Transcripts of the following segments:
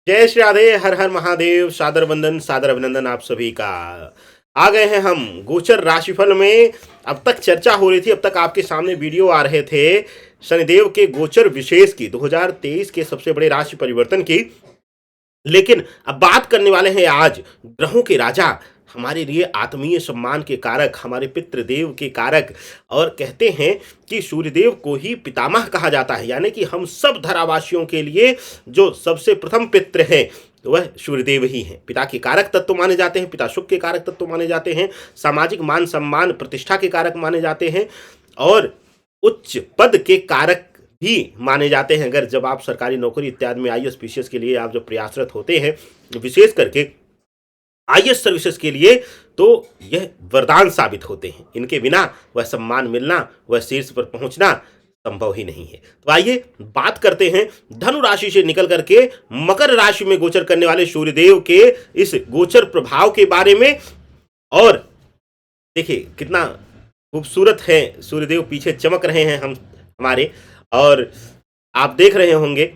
जय श्री राधे, हर हर महादेव, सादर वंदन, सादर अभिनंदन आप सभी का। आ गए हैं हम गोचर राशिफल में। अब तक चर्चा हो रही थी, अब तक आपके सामने वीडियो आ रहे थे शनिदेव के गोचर विशेष की, 2023 के सबसे बड़े राशि परिवर्तन की। लेकिन अब बात करने वाले हैं आज ग्रहों के राजा, हमारे लिए आत्मीय सम्मान के कारक, हमारे पितृदेव के कारक। और कहते हैं कि सूर्यदेव को ही पितामह कहा जाता है, यानी कि हम सब धरावासियों के लिए जो सबसे प्रथम पितृ हैं वह सूर्यदेव ही हैं। पिता के कारक तत्व माने जाते हैं, पिता सुख के कारक तत्व माने जाते हैं, सामाजिक मान सम्मान प्रतिष्ठा के कारक माने जाते हैं और उच्च पद के कारक भी माने जाते हैं। अगर जब आप सरकारी नौकरी इत्यादि में आईएएस पीसीएस के लिए आप जब प्रयासरत होते हैं, विशेष करके आईएएस सर्विसेज के लिए, तो यह वरदान साबित होते हैं। इनके बिना वह सम्मान मिलना, वह शीर्ष पर पहुंचना संभव ही नहीं है। तो आइए बात करते हैं धनु राशि से निकल करके मकर राशि में गोचर करने वाले सूर्यदेव के इस गोचर प्रभाव के बारे में। और देखिए कितना खूबसूरत है, सूर्यदेव पीछे चमक रहे हैं हमारे, और आप देख रहे होंगे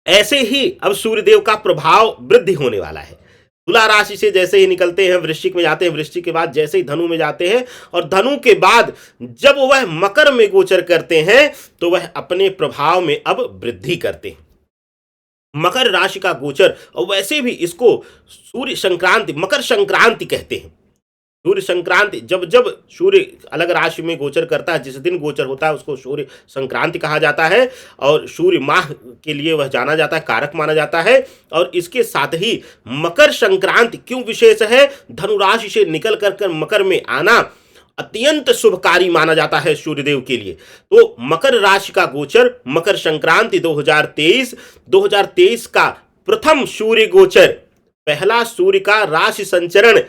ऐसे ही अब सूर्यदेव का प्रभाव वृद्धि होने वाला है। तुला राशि से जैसे ही निकलते हैं वृश्चिक में जाते हैं, वृश्चिक के बाद जैसे ही धनु में जाते हैं, और धनु के बाद जब वह मकर में गोचर करते हैं तो वह अपने प्रभाव में अब वृद्धि करते हैं। मकर राशि का गोचर, और वैसे भी इसको सूर्य संक्रांति, मकर संक्रांति कहते हैं। सूर्य संक्रांति, जब जब सूर्य अलग राशि में गोचर करता है, जिस दिन गोचर होता है उसको सूर्य संक्रांति कहा जाता है। और सूर्य माह के लिए वह जाना जाता है, कारक माना जाता है। और इसके साथ ही मकर संक्रांति क्यों विशेष है, धनु राशि से निकल कर मकर में आना अत्यंत शुभकारी माना जाता है सूर्यदेव के लिए। तो मकर राशि का गोचर, मकर संक्रांति 2023 का प्रथम सूर्य गोचर, पहला सूर्य का राशि संचरण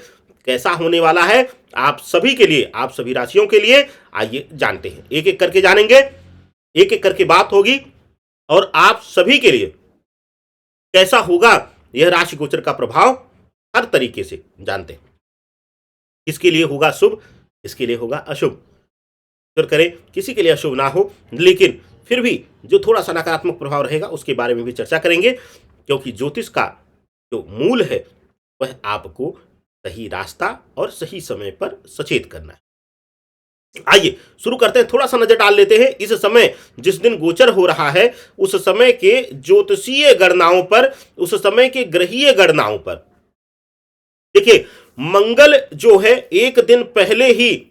कैसा होने वाला है आप सभी के लिए, आप सभी राशियों के लिए। आइए जानते हैं, एक एक करके जानेंगे, एक एक करके बात होगी, और आप सभी के लिए कैसा होगा यह राशि गोचर का प्रभाव हर तरीके से जानते हैं। किसके लिए होगा शुभ, किसके लिए होगा अशुभ, फिर करें किसी के लिए अशुभ ना हो, लेकिन फिर भी जो थोड़ा सा नकारात्मक प्रभाव रहेगा उसके बारे में भी चर्चा करेंगे। क्योंकि ज्योतिष का जो मूल है वह आपको सही रास्ता और सही समय पर सचेत करना है। आइए शुरू करते हैं, थोड़ा सा नजर डाल लेते हैं इस समय जिस दिन गोचर हो रहा है उस समय के ज्योतिषीय गणनाओं पर, उस समय के ग्रहीय गणनाओं पर। देखिए मंगल जो है एक दिन पहले ही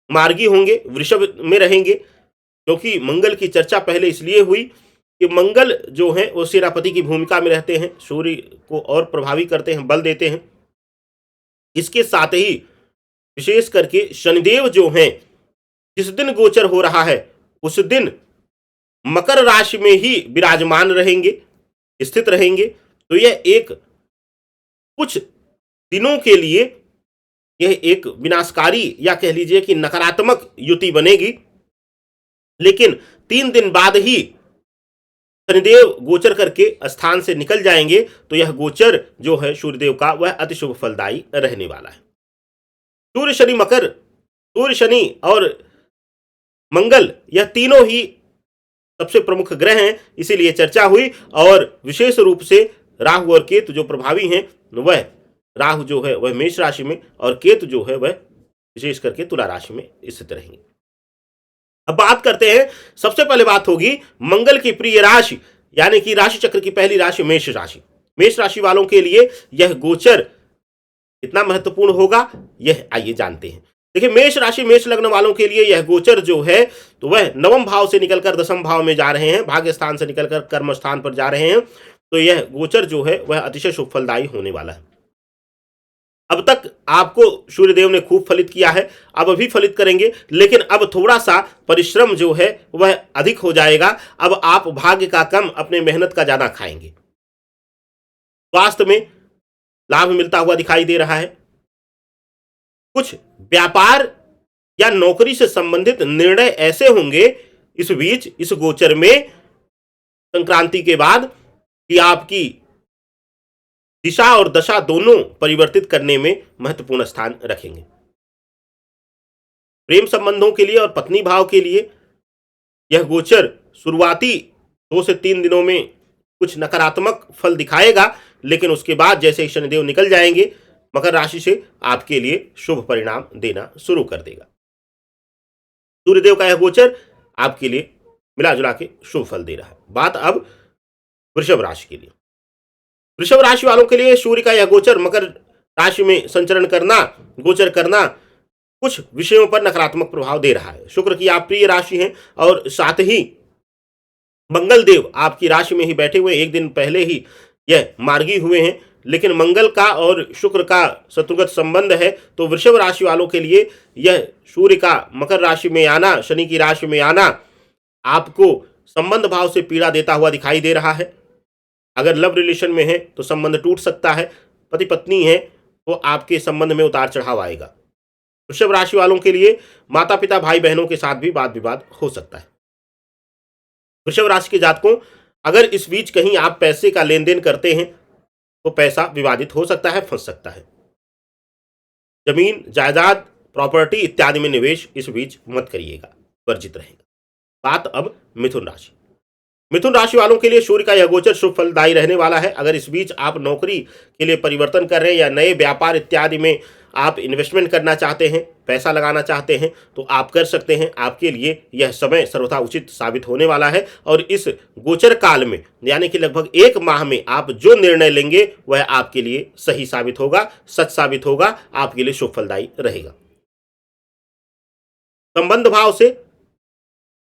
मार्गी होंगे, वृषभ में रहेंगे। क्योंकि मंगल की चर्चा पहले इसलिए हुई कि मंगल जो है वो सेनापति की भूमिका में रहते हैं, सूर्य को और प्रभावी करते हैं, बल देते हैं। इसके साथ ही विशेष करके शनिदेव जो हैं, जिस दिन गोचर हो रहा है उस दिन मकर राशि में ही विराजमान रहेंगे, स्थित रहेंगे। तो यह एक कुछ दिनों के लिए यह एक विनाशकारी या कह लीजिए कि नकारात्मक युति बनेगी। लेकिन 3 दिन बाद ही शनिदेव गोचर करके स्थान से निकल जाएंगे, तो यह गोचर जो है सूर्यदेव का वह अति शुभ फलदायी रहने वाला है। सूर्य शनि मकर, सूर्य शनि और मंगल यह तीनों ही सबसे प्रमुख ग्रह हैं, इसीलिए चर्चा हुई। और विशेष रूप से राहु और केतु जो प्रभावी हैं, वह राहु जो है वह मेष राशि में और केतु जो है वह विशेष करके तुला राशि में स्थित रहेंगे। अब बात करते हैं, सबसे पहले बात होगी मंगल की प्रिय राशि, यानी कि राशि चक्र की पहली राशि मेष राशि। मेष राशि वालों के लिए यह गोचर कितना महत्वपूर्ण होगा यह आइए जानते हैं। देखिए मेष राशि मेष लग्न वालों के लिए यह गोचर जो है तो वह नवम भाव से निकलकर दसम भाव में जा रहे हैं, भाग्य स्थान से निकलकर कर्म स्थान पर जा रहे हैं। तो यह गोचर जो है वह अतिशय शुभ फलदायी होने वाला है। अब तक आपको सूर्यदेव ने खूब फलित किया है, अब भी फलित करेंगे, लेकिन अब थोड़ा सा परिश्रम जो है वह अधिक हो जाएगा। अब आप भाग्य का कम, अपने मेहनत का ज्यादा खाएंगे। स्वास्थ्य में लाभ मिलता हुआ दिखाई दे रहा है। कुछ व्यापार या नौकरी से संबंधित निर्णय ऐसे होंगे इस बीच, इस गोचर में संक्रांति के बाद, कि आपकी दिशा और दशा दोनों परिवर्तित करने में महत्वपूर्ण स्थान रखेंगे। प्रेम संबंधों के लिए और पत्नी भाव के लिए यह गोचर शुरुआती 2 से 3 दिनों में कुछ नकारात्मक फल दिखाएगा, लेकिन उसके बाद जैसे ही शनिदेव निकल जाएंगे मकर राशि से, आपके लिए शुभ परिणाम देना शुरू कर देगा। सूर्यदेव का यह गोचर आपके लिए मिला जुला के शुभ फल दे रहा है। बात अब वृषभ राशि के लिए। वृषभ राशि वालों के लिए सूर्य का यह गोचर मकर राशि में संचरण करना, गोचर करना कुछ विषयों पर नकारात्मक प्रभाव दे रहा है। शुक्र की आप प्रिय राशि है और साथ ही मंगल देव आपकी राशि में ही बैठे हुए, एक दिन पहले ही यह मार्गी हुए हैं, लेकिन मंगल का और शुक्र का शत्रुगत संबंध है, तो वृषभ राशि वालों के लिए यह सूर्य का मकर राशि में आना, शनि की राशि में आना आपको संबंध भाव से पीड़ा देता हुआ दिखाई दे रहा है। अगर लव रिलेशन में है तो संबंध टूट सकता है, पति पत्नी है तो आपके संबंध में उतार चढ़ाव आएगा। वृषभ राशि वालों के लिए माता पिता भाई बहनों के साथ भी वाद विवाद हो सकता है। वृषभ राशि के जातकों, अगर इस बीच कहीं आप पैसे का लेन देन करते हैं तो पैसा विवादित हो सकता है, फंस सकता है। जमीन जायदाद प्रॉपर्टी इत्यादि में निवेश इस बीच मत करिएगा, वर्जित रहेगा। बात अब मिथुन राशि। मिथुन राशि वालों के लिए सूर्य का यह गोचर शुभ फलदायी रहने वाला है। अगर इस बीच आप नौकरी के लिए परिवर्तन कर रहे हैं या नए व्यापार इत्यादि में आप इन्वेस्टमेंट करना चाहते हैं, पैसा लगाना चाहते हैं, तो आप कर सकते हैं। आपके लिए यह समय सर्वथा उचित साबित होने वाला है और इस गोचर काल में यानी कि लगभग 1 माह में आप जो निर्णय लेंगे वह आपके लिए सही साबित होगा, सच साबित होगा, आपके लिए शुभ फलदायी रहेगा। संबंध भाव से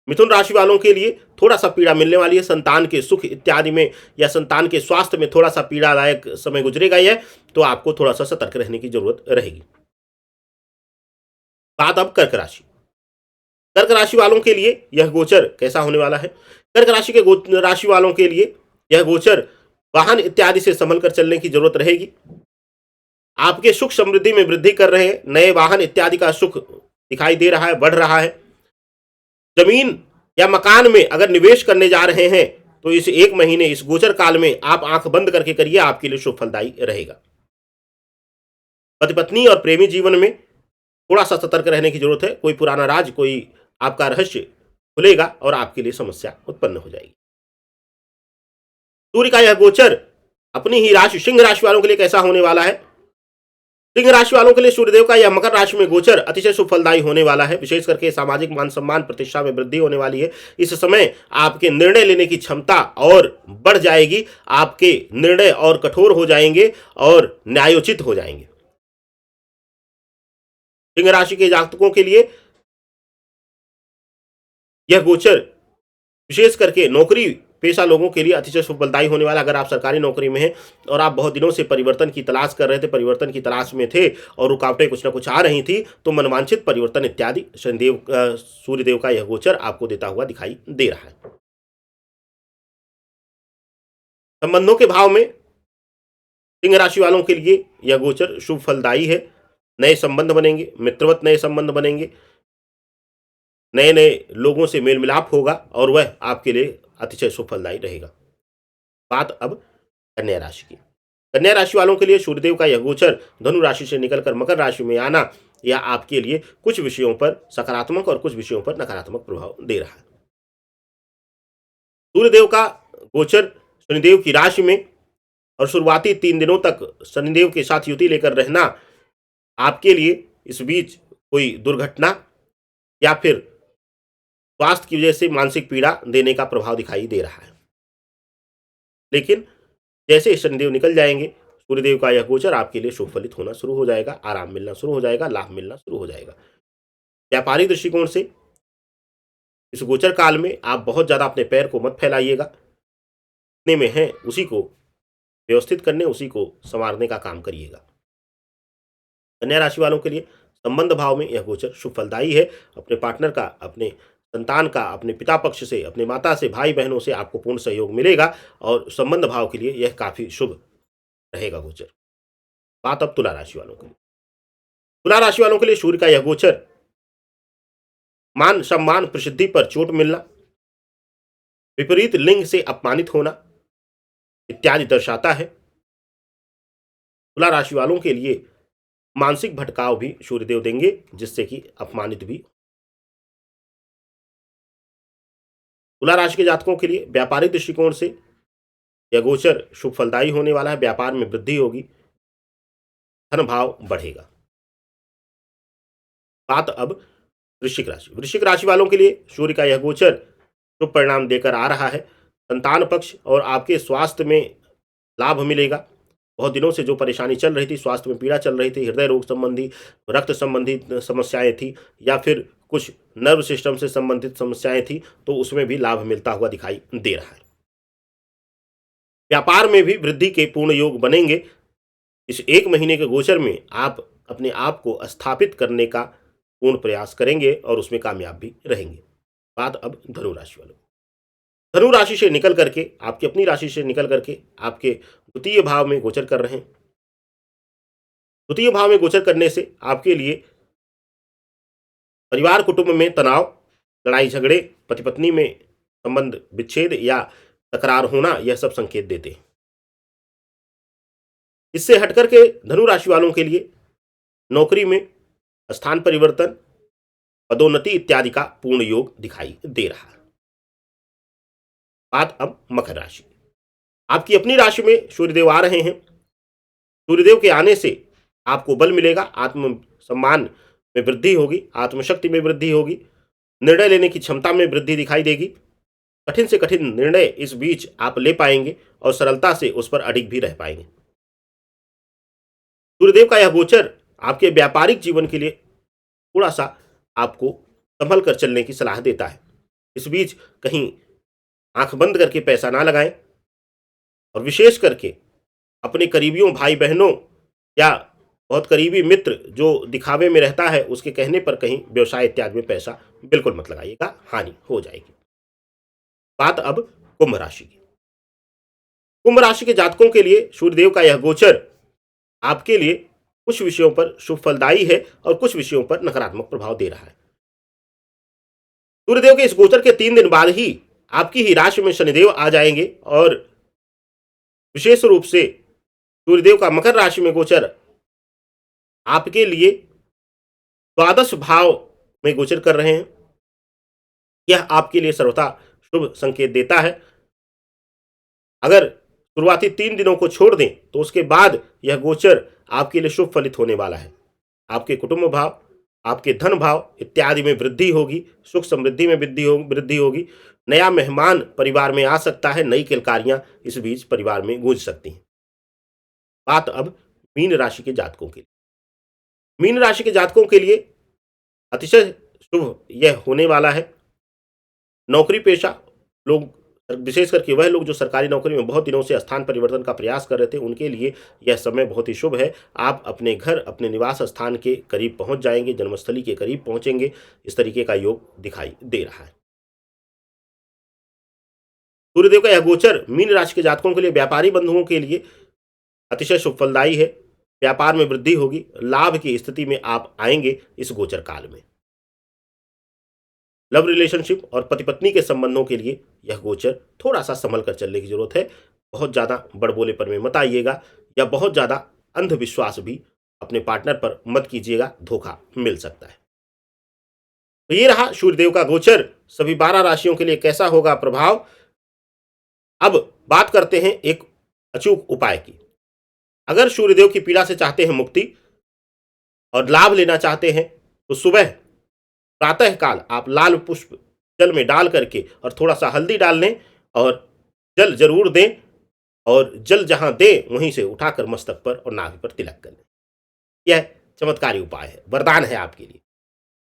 मिथुन राशि वालों के लिए थोड़ा सा पीड़ा मिलने वाली है। संतान के सुख इत्यादि में या संतान के स्वास्थ्य में थोड़ा सा पीड़ादायक समय गुजरेगा यह, तो आपको थोड़ा सा सतर्क रहने की जरूरत रहेगी। बात अब कर्क राशि। कर्क राशि वालों के लिए यह गोचर कैसा होने वाला है? कर्क राशि के राशि वालों के लिए यह गोचर वाहन इत्यादि से संभल कर चलने की जरूरत रहेगी। आपके सुख समृद्धि में वृद्धि कर रहे हैं, नए वाहन इत्यादि का सुख दिखाई दे रहा है, बढ़ रहा है। जमीन या मकान में अगर निवेश करने जा रहे हैं तो इस 1 महीने, इस गोचर काल में आप आंख बंद करके करिए, आपके लिए शुभ फलदायी रहेगा। पति पत्नी और प्रेमी जीवन में थोड़ा सा सतर्क रहने की जरूरत है। कोई पुराना राज, कोई आपका रहस्य खुलेगा और आपके लिए समस्या उत्पन्न हो जाएगी। सूर्य का यह गोचर अपनी ही राशि सिंह राशि वालों के लिए कैसा होने वाला है? सिंह राशि वालों के लिए सूर्यदेव का यह मकर राशि में गोचर अतिशय शुभ फलदायी होने वाला है। विशेष करके सामाजिक मान सम्मान प्रतिष्ठा में वृद्धि होने वाली है। इस समय आपके निर्णय लेने की क्षमता और बढ़ जाएगी, आपके निर्णय और कठोर हो जाएंगे और न्यायोचित हो जाएंगे। सिंह राशि के जातकों के लिए यह गोचर विशेष करके नौकरी पेशा लोगों के लिए अतिशय शुभ फलदायी होने वाला। अगर आप सरकारी नौकरी में हैं और आप बहुत दिनों से परिवर्तन की तलाश कर रहे थे, परिवर्तन की तलाश में थे और रुकावटें कुछ ना कुछ आ रही थी, तो मनवांछित परिवर्तन इत्यादि सूर्यदेव का यह गोचर आपको देता हुआ दिखाई दे रहा है। संबंधों के भाव में सिंह राशि वालों के लिए यह गोचर शुभ फलदायी है। नए संबंध बनेंगे, मित्रवत नए संबंध बनेंगे, नए नए लोगों से मेल मिलाप होगा और वह आपके लिए अतिशय शुभ फलदायी रहेगा। बात अब कन्या राशि की। कन्या राशि वालों के लिए सूर्यदेव का यह गोचर धनु राशि से निकलकर मकर राशि में आना यह आपके लिए कुछ विषयों पर सकारात्मक और कुछ विषयों पर नकारात्मक प्रभाव दे रहा है। सूर्यदेव का गोचर शनिदेव की राशि में और शुरुआती 3 दिनों तक शनिदेव के साथ युति लेकर रहना आपके लिए इस बीच कोई दुर्घटना या फिर स्वास्थ्य की वजह से मानसिक पीड़ा देने का प्रभाव दिखाई दे रहा है। लेकिन जैसे शनिदेव निकल जाएंगे, सूर्यदेव का यह गोचर आपके लिए शुभ फलित होना शुरू हो जाएगा, आराम मिलना शुरू हो जाएगा, लाभ मिलना शुरू हो जाएगा। व्यापारिक दृष्टिकोण से इस गोचर काल में आप बहुत ज्यादा अपने पैर को मत फैलाइएगा। जितने में है उसी को व्यवस्थित करने, उसी को संवारने का काम करिएगा। कन्या राशि वालों के लिए संबंध भाव में यह गोचर शुभ फलदायी है। अपने पार्टनर का, अपने संतान का, अपने पिता पक्ष से, अपने माता से, भाई बहनों से आपको पूर्ण सहयोग मिलेगा और संबंध भाव के लिए यह काफी शुभ रहेगा गोचर। बात अब तुला राशि वालों के लिए। तुला राशि वालों के लिए सूर्य का यह गोचर मान सम्मान प्रसिद्धि पर चोट मिलना, विपरीत लिंग से अपमानित होना इत्यादि दर्शाता है। तुला राशि वालों के लिए मानसिक भटकाव भी सूर्यदेव देंगे, जिससे कि अपमानित भी। तुला राशि के जातकों के लिए व्यापारिक दृष्टिकोण से यह गोचर शुभ फलदायी होने वाला है। व्यापार में वृद्धि होगी, धन भाव बढ़ेगा। बात अब वृश्चिक राशि। वृश्चिक राशि वालों के लिए सूर्य का यह गोचर शुभ परिणाम देकर आ रहा है। संतान पक्ष और आपके स्वास्थ्य में लाभ मिलेगा। बहुत दिनों से जो परेशानी चल रही थी, स्वास्थ्य में पीड़ा चल रही थी, हृदय रोग संबंधी, रक्त संबंधी समस्याएं थी, या फिर कुछ नर्व सिस्टम से संबंधित समस्याएं थी, तो उसमें भी लाभ मिलता हुआ दिखाई दे रहा है। व्यापार में भी वृद्धि के पूर्ण योग बनेंगे। इस 1 महीने के गोचर में आप अपने आप को स्थापित करने का पूर्ण प्रयास करेंगे और उसमें कामयाब भी रहेंगे। बात अब धनु राशि वालों। धनु राशि से निकल करके, आपकी अपनी राशि से निकल करके आपके द्वितीय भाव में गोचर कर रहे हैं। द्वितीय भाव में गोचर करने से आपके लिए परिवार कुटुंब में तनाव, लड़ाई झगड़े, पति पत्नी में संबंध विच्छेद या तकरार होना, यह सब संकेत देते हैं। इससे हटकर के धनु राशि वालों के लिए नौकरी में स्थान परिवर्तन, पदोन्नति इत्यादि का पूर्ण योग दिखाई दे रहा है। बात अब मकर राशि। आपकी अपनी राशि में सूर्यदेव आ रहे हैं। सूर्यदेव के आने से आपको बल मिलेगा, आत्मसम्मान में वृद्धि होगी, आत्मशक्ति में वृद्धि होगी, निर्णय लेने की क्षमता में वृद्धि दिखाई देगी। कठिन से कठिन निर्णय इस बीच आप ले पाएंगे और सरलता से उस पर अडिग भी रह पाएंगे। सूर्यदेव का यह गोचर आपके व्यापारिक जीवन के लिए थोड़ा सा आपको संभल कर चलने की सलाह देता है। इस बीच कहीं आंख बंद करके पैसा ना लगाएं, और विशेष करके अपने करीबियों, भाई बहनों या बहुत करीबी मित्र जो दिखावे में रहता है, उसके कहने पर कहीं व्यवसाय इत्यादि में पैसा बिल्कुल मत लगाइएगा, हानि हो जाएगी। बात अब कुंभ राशि की। कुंभ राशि के जातकों के लिए सूर्यदेव का यह गोचर आपके लिए कुछ विषयों पर शुभ फलदायी है और कुछ विषयों पर नकारात्मक प्रभाव दे रहा है। सूर्यदेव के इस गोचर के 3 दिन बाद ही आपकी ही राशि में शनिदेव आ जाएंगे, और विशेष रूप से सूर्यदेव का मकर राशि में गोचर आपके लिए 12 भाव में गोचर कर रहे हैं। यह आपके लिए सर्वथा शुभ संकेत देता है। अगर शुरुआती 3 दिनों को छोड़ दें तो उसके बाद यह गोचर आपके लिए शुभ फलित होने वाला है। आपके कुटुंब भाव, आपके धन भाव इत्यादि में वृद्धि होगी, सुख समृद्धि में वृद्धि होगी। नया मेहमान परिवार में आ सकता है, नई किलकारियां इस बीच परिवार में गूंज सकती हैं। बात अब मीन राशि के जातकों की। मीन राशि के जातकों के लिए अतिशय शुभ यह होने वाला है। नौकरी पेशा लोग, विशेष करके वह लोग जो सरकारी नौकरी में बहुत दिनों से स्थान परिवर्तन का प्रयास कर रहे थे, उनके लिए यह समय बहुत ही शुभ है। आप अपने घर, अपने निवास स्थान के करीब पहुंच जाएंगे, जन्मस्थली के करीब पहुंचेंगे। इस तरीके का योग दिखाई दे रहा है। सूर्यदेव का यह गोचर मीन राशि के जातकों के लिए, व्यापारी बंधुओं के लिए अतिशय शुभ फलदायी है। व्यापार में वृद्धि होगी, लाभ की स्थिति में आप आएंगे इस गोचर काल में। लव रिलेशनशिप और पति पत्नी के संबंधों के लिए यह गोचर थोड़ा सा संभल कर चलने की जरूरत है। बहुत ज़्यादा बड़बोलेपन में मत आइएगा, या बहुत ज़्यादा अंधविश्वास भी अपने पार्टनर पर मत कीजिएगा, धोखा मिल सकता है। तो ये रहा सूर्यदेव का गोचर। सभी 12 राशियों के लिए कैसा होगा प्रभाव। अब बात करते हैं एक अचूक उपाय की। अगर सूर्यदेव की पीड़ा से चाहते हैं मुक्ति और लाभ लेना चाहते हैं, तो सुबह प्रातः काल आप लाल पुष्प जल में डाल करके और थोड़ा सा हल्दी डाल लें, और जल जरूर दें, और जल जहां दें वहीं से उठाकर मस्तक पर और नाभि पर तिलक कर लें। यह चमत्कारी उपाय है, वरदान है आपके लिए।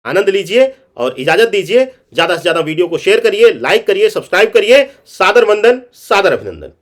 आनंद लीजिए और इजाजत दीजिए। ज्यादा से ज्यादा वीडियो को शेयर करिए, लाइक करिए, सब्सक्राइब करिए। सादर वंदन, सादर अभिनंदन।